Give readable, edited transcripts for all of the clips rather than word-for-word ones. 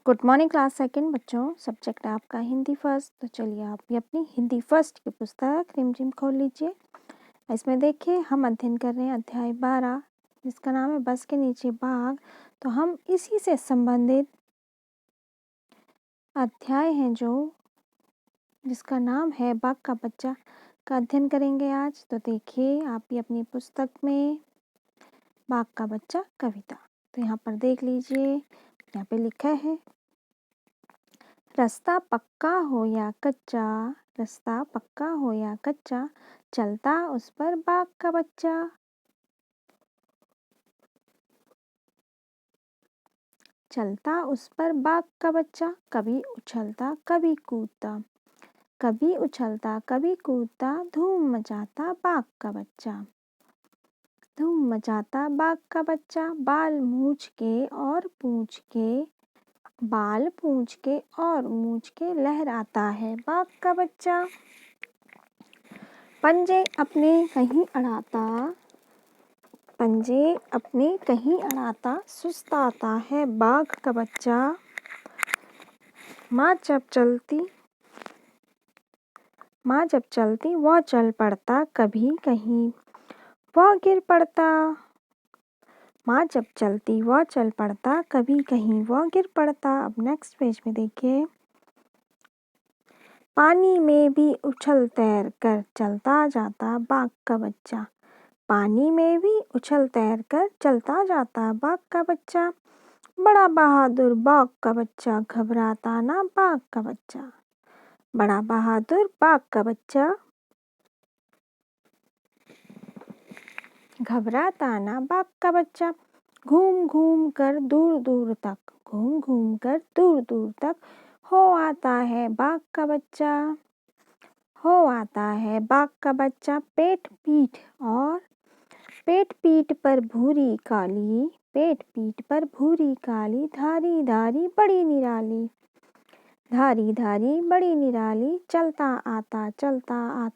Good morning class second बच्चों। Subject है आपका हिंदी फर्स्ट। तो चलिए आप भी अपनी हिंदी फर्स्ट की पुस्तक रिमझिम खोल लीजिए। इसमें देखिए हम अध्ययन कर रहे हैं अध्याय 12 जिसका नाम है बस के नीचे बाघ। तो हम इसी से संबंधित अध्याय हैं जो जिसका नाम है बाघ का बच्चा का अध्ययन करेंगे आज। तो देखिए आप भी अपनी पुस्तक में बाघ का बच्चा कविता। तो यहाँ पर देख लीजिए, यहाँ पे लिखा है रास्ता पक्का हो या कच्चा, रास्ता पक्का हो या कच्चा, चलता उस पर बाघ का बच्चा। चलता उस पर बाघ का बच्चा, कभी उछलता कभी कूदता, कभी उछलता कभी कूदता, धूम मचाता बाघ का बच्चा। धूम मचाता बाघ का बच्चा, बाल मूछ के और पूंछ के, बाल पूंछ के और मूछ के लहराता है बाघ का बच्चा। पंजे अपने कहीं अड़ाता, पंजे अपने कहीं अड़ाता, सुस्ताता है बाघ का बच्चा। माँ जब चलती वह चल पड़ता, कभी कहीं वह गिर पड़ता। माँ जब चलती वह चल पड़ता, कभी कहीं वह गिर पड़ता। अब नेक्स्ट पेज में देखिए, पानी में भी उछल तैर कर चलता जाता बाघ का बच्चा। पानी में भी उछल तैर कर चलता जाता बाघ का बच्चा। बड़ा बहादुर बाघ का बच्चा, घबराता ना बाघ का बच्चा। बड़ा बहादुर बाघ का बच्चा, घबराता ना बाघ का बच्चा। घूम घूम कर दूर दूर तक, घूम घूम कर दूर दूर तक, हो आता है बाघ का बच्चा। हो आता है बाघ का बच्चा। पेट पीठ पर भूरी काली, पेट पीठ पर भूरी काली, धारी धारी बड़ी निराली, धारी धारी बड़ी निराली, चलता आता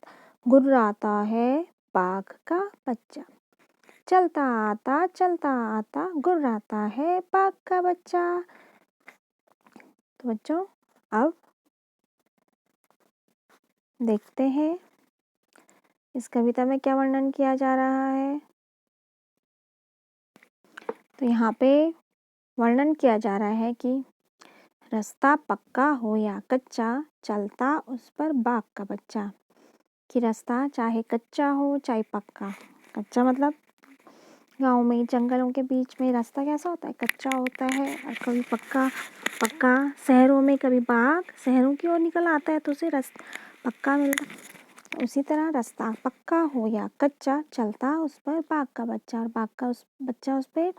गुर्राता है बाघ का बच्चा। चलता आता गुर्राता है बाघ का बच्चा। तो बच्चों अब देखते हैं इस कविता में क्या वर्णन किया जा रहा है। तो यहाँ पे वर्णन किया जा रहा है कि रास्ता पक्का हो या कच्चा, चलता उस पर बाघ का बच्चा। कि रास्ता चाहे कच्चा हो चाहे पक्का। कच्चा मतलब गाँव में जंगलों के बीच में रास्ता कैसा होता है, कच्चा होता है। और कभी पक्का शहरों में कभी बाघ शहरों की ओर निकल आता है तो उसे रास्ता पक्का मिलता है। उसी तरह रास्ता पक्का हो या कच्चा, चलता उस पर बाघ का बच्चा। और बाघ का बच्चा उस पर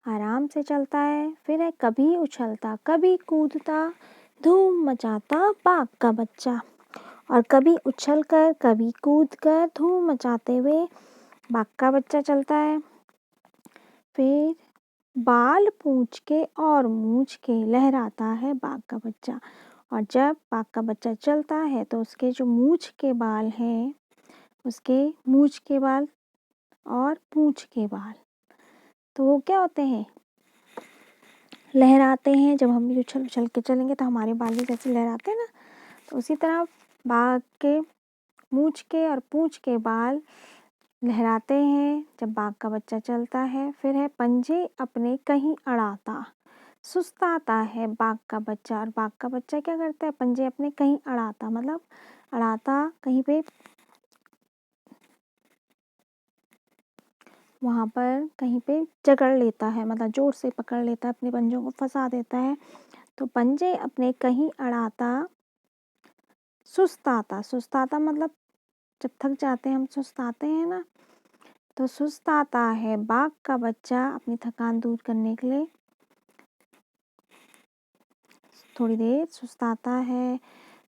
आराम से चलता है। फिर है कभी उछलता कभी कूदता, धूम मचाता बाघ का बच्चा। और कभी उछलकर कभी कूदकर धूम मचाते हुए बाघ का बच्चा चलता है। फिर बाल पूंछ के और मूछ के लहराता है बाघ का बच्चा। और जब बाघ का बच्चा चलता है तो उसके जो मूछ के बाल हैं, उसके मूछ के बाल और पूंछ के बाल, तो वो क्या होते हैं, लहराते हैं। जब हम भी उछल उछल के चलेंगे तो हमारे बाल भी जैसे लहराते हैं ना, तो उसी तरह बाघ के मूछ के और पूंछ के बाल लहराते हैं जब बाघ का बच्चा चलता है। फिर है पंजे अपने कहीं अड़ाता, सुस्ताता है बाघ का बच्चा। और बाघ का बच्चा क्या करता है, पंजे अपने कहीं अड़ाता, मतलब अड़ाता कहीं पे, वहाँ पर कहीं पे जकड़ लेता है, मतलब जोर से पकड़ लेता है, अपने पंजों को फंसा देता है। तो पंजे अपने कहीं अड़ाता, सुस्ताता मतलब जब थक जाते हैं हम, सुस्ताते हैं ना, तो सुस्ताता है बाघ का बच्चा अपनी थकान दूर करने के लिए। थोड़ी देर सुस्ताता है,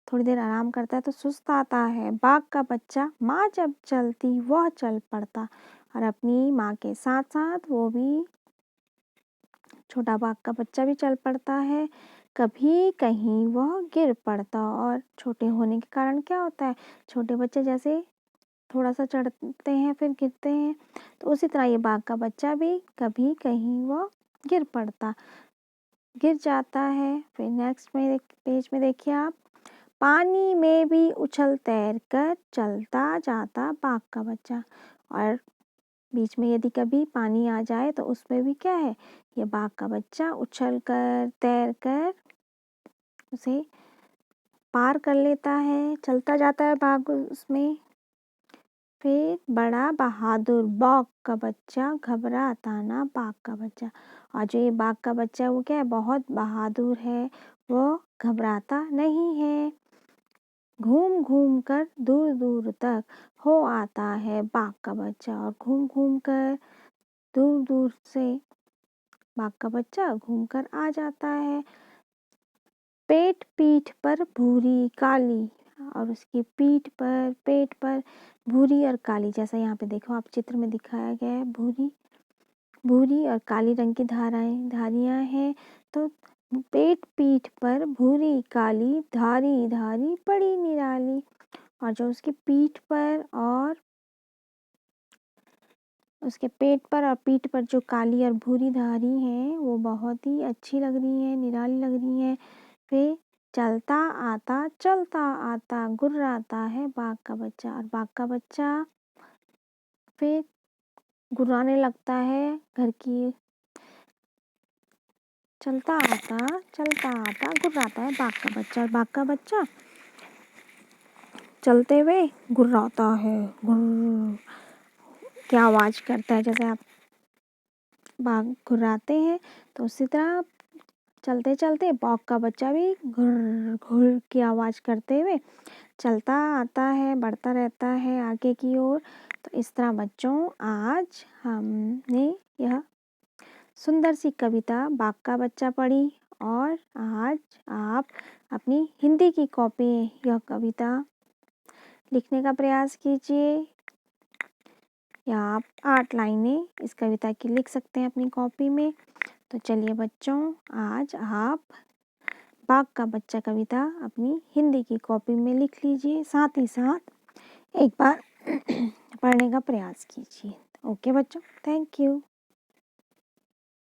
थोड़ी देर आराम करता है तो सुस्ताता है बाघ का बच्चा। माँ जब चलती वह चल पड़ता, और अपनी माँ के साथ साथ वो भी, छोटा बाघ का बच्चा भी चल पड़ता है। कभी कहीं वह गिर पड़ता, और छोटे होने के कारण क्या होता है, छोटे बच्चे जैसे थोड़ा सा चढ़ते हैं फिर गिरते हैं, तो उसी तरह ये बाघ का बच्चा भी कभी कहीं वह गिर पड़ता। गिर जाता है। फिर नेक्स्ट में पेज में देखिए आप, पानी में भी उछल तैर कर चलता जाता बाघ का बच्चा। और बीच में यदि कभी पानी आ जाए तो उसमें भी क्या है, ये बाघ का बच्चा उछल कर तैर कर उसे पार कर लेता है, चलता जाता है बाघ उसमें। फिर बड़ा बहादुर बाघ का बच्चा, घबराता ना बाघ का बच्चा। और जो ये बाघ का बच्चा है वो क्या है, बहुत बहादुर है, वो घबराता नहीं है। घूम घूम कर दूर दूर तक हो आता है बाघ का बच्चा। और घूम घूम कर दूर दूर से बाघ का बच्चा घूम कर आ जाता है। पेट पीठ पर भूरी काली, और उसकी पीठ पर पेट पर भूरी और काली, जैसा यहाँ पे देखो आप चित्र में दिखाया गया है, भूरी भूरी और काली रंग की धारियां हैं। तो पेट पीठ पर भूरी काली धारी धारी बड़ी निराली। और जो उसकी पीठ पर और उसके पेट पर और पीठ पर जो काली और भूरी धारी हैं वो बहुत ही अच्छी लग रही है, निराली लग रही है। फिर चलता आता गुर्राता है बाघ का बच्चा। और बाघ का बच्चा फिर गुर्राने लगता है घर की, चलता आता गुर्राता है बाघ का बच्चा। और बाघ का बच्चा चलते हुए गुर्राता है, गुर्र क्या आवाज़ करता है, जैसे आप बाघ गुर्राते हैं तो उसी तरह चलते चलते बाघ का बच्चा भी घुर घुर की आवाज़ करते हुए चलता आता है, बढ़ता रहता है आगे की ओर। तो इस तरह बच्चों आज हमने यह सुंदर सी कविता बाघ का बच्चा पढ़ी। और आज आप अपनी हिंदी की कॉपी यह कविता लिखने का प्रयास कीजिए, या आप 8 लाइनें इस कविता की लिख सकते हैं अपनी कॉपी में। तो चलिए बच्चों, आज आप बाघ का बच्चा कविता अपनी हिंदी की कॉपी में लिख लीजिए, साथ ही साथ एक बार पढ़ने का प्रयास कीजिए। ओके बच्चों, थैंक यू।